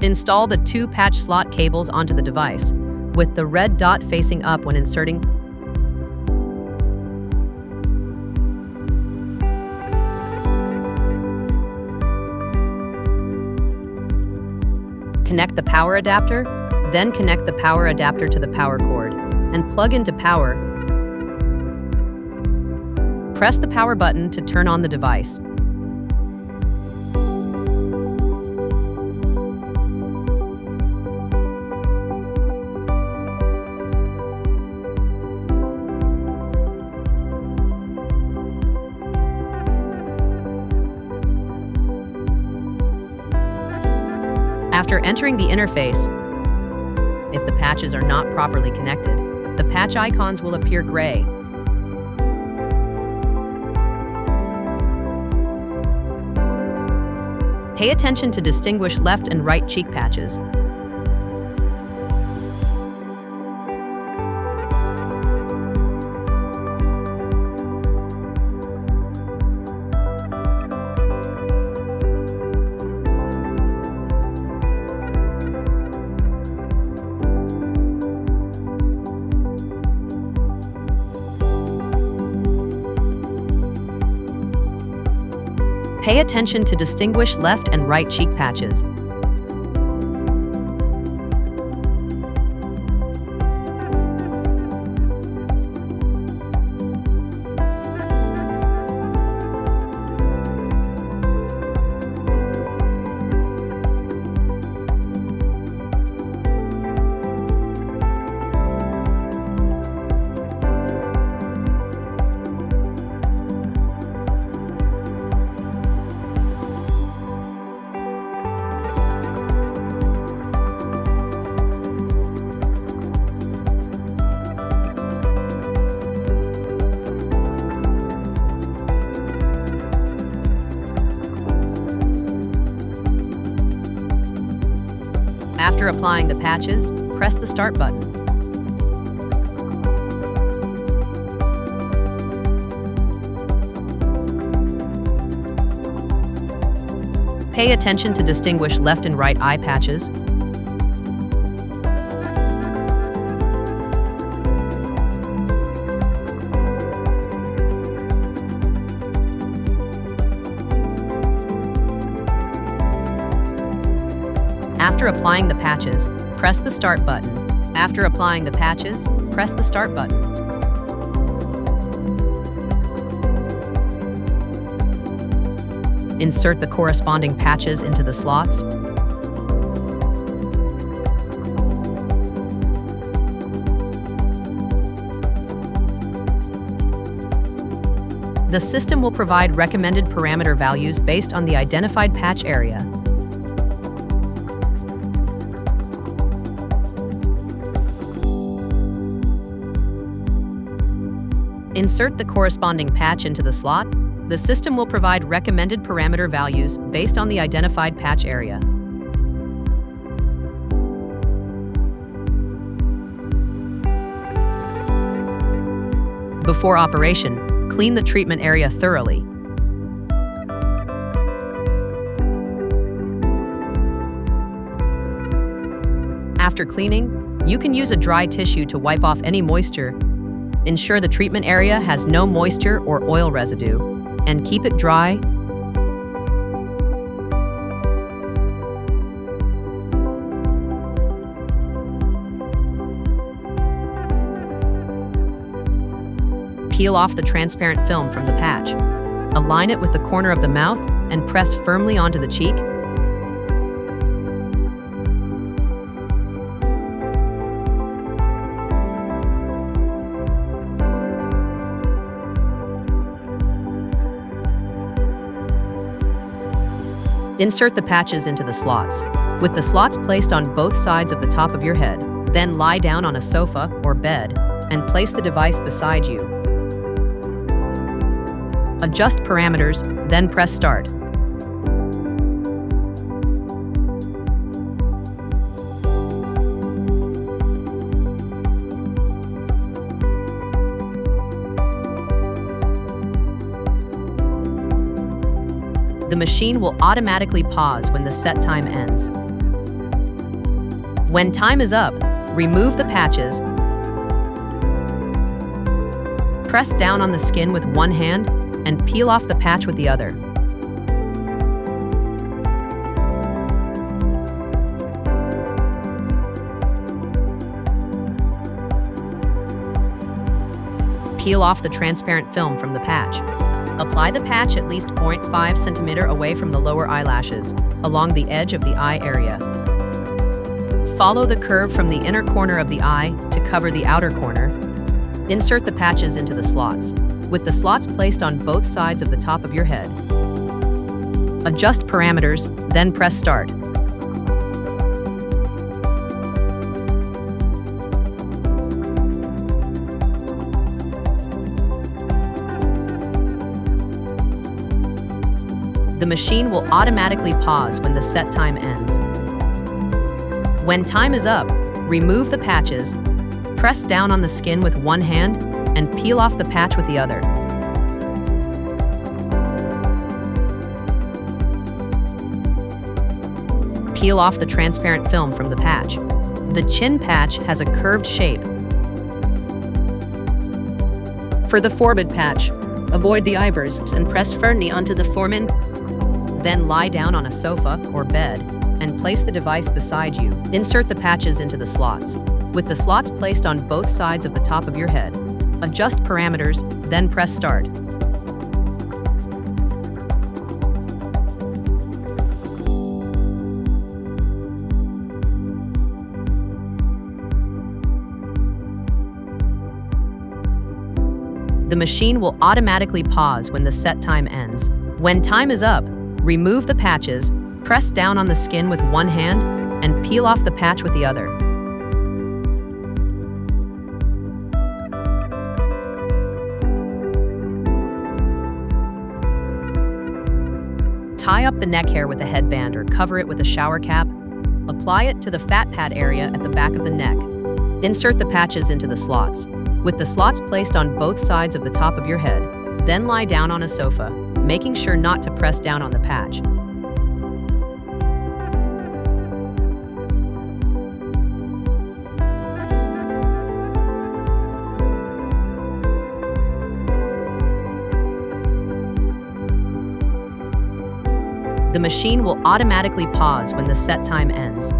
Install the 2 patch slot cables onto the device, with the red dot facing up when inserting. Connect the power adapter, then connect the power adapter to the power cord, and plug into power. Press the power button to turn on the device. After entering the interface, if the patches are not properly connected, the patch icons will appear gray. Pay attention to distinguish left and right cheek patches. Pay attention to distinguish left and right cheek patches. After applying the patches, press the Start button. Pay attention to distinguish left and right eye patches. After applying the patches, press the Start button. After applying the patches, press the Start button. Insert the corresponding patches into the slots. The system will provide recommended parameter values based on the identified patch area. Insert the corresponding patch into the slot. The system will provide recommended parameter values based on the identified patch area. Before operation, clean the treatment area thoroughly. After cleaning, you can use a dry tissue to wipe off any moisture. Ensure the treatment area has no moisture or oil residue, and keep it dry. Peel off the transparent film from the patch. Align it with the corner of the mouth and press firmly onto the cheek. Insert the patches into the slots, with the slots placed on both sides of the top of your head. Then lie down on a sofa or bed and place the device beside you. Adjust parameters, then press Start. The machine will automatically pause when the set time ends. When time is up, remove the patches. Press down on the skin with one hand and peel off the patch with the other. Peel off the transparent film from the patch. Apply the patch at least 0.5 centimeter away from the lower eyelashes, along the edge of the eye area. Follow the curve from the inner corner of the eye to cover the outer corner. Insert the patches into the slots, with the slots placed on both sides of the top of your head. Adjust parameters, then press start. The machine will automatically pause when the set time ends. When time is up, remove the patches, press down on the skin with one hand, and peel off the patch with the other. Peel off the transparent film from the patch. The chin patch has a curved shape. For the forehead patch, avoid the eyebrows and press firmly onto the forehead. Then lie down on a sofa or bed and place the device beside you. Insert the patches into the slots, with the slots placed on both sides of the top of your head. Adjust parameters, then press start. The machine will automatically pause when the set time ends. When time is up, remove the patches, press down on the skin with one hand, and peel off the patch with the other. Tie up the neck hair with a headband or cover it with a shower cap. Apply it to the fat pad area at the back of the neck. Insert the patches into the slots, with the slots placed on both sides of the top of your head. Then lie down on a sofa, making sure not to press down on the patch. The machine will automatically pause when the set time ends.